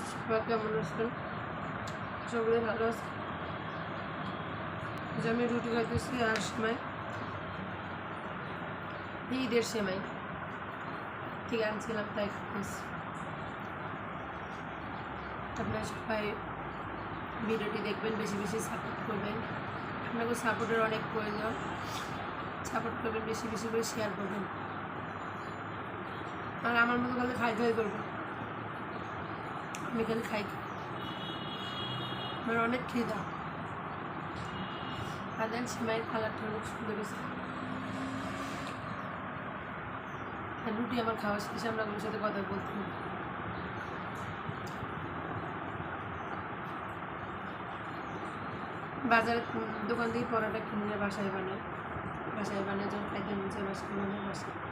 সবাই কেমন আছেন? সকলে ভালো আছে। আমি রুটি খাইতেছি আর সেমাই, ঈদের সেমাই ঠিক আনছিলাম, তাই খাইতেছি। আপনারা সবাই ভিডিওটি দেখবেন, বেশি বেশি সাপোর্ট করবেন। আপনাকে সাপোর্টের অনেক প্রয়োজন, সাপোর্ট করবেন, বেশি বেশি করে শেয়ার করবেন। আর আমার মতো খালি খাই করবেন, আমি খালি খাই, আমার অনেক খিদা। আর দেন সেমাইয়ের কালারটা অনেক সুন্দর হয়েছে। আর রুটি আমার খাওয়া শেষে আমরা ওর সাথে কথা বলতে হবে। বাজারের দোকান থেকে পরোটা কিনে বাসায় বানায়, যখন খাইতে নিচে বাসায় বানায় বাসায়।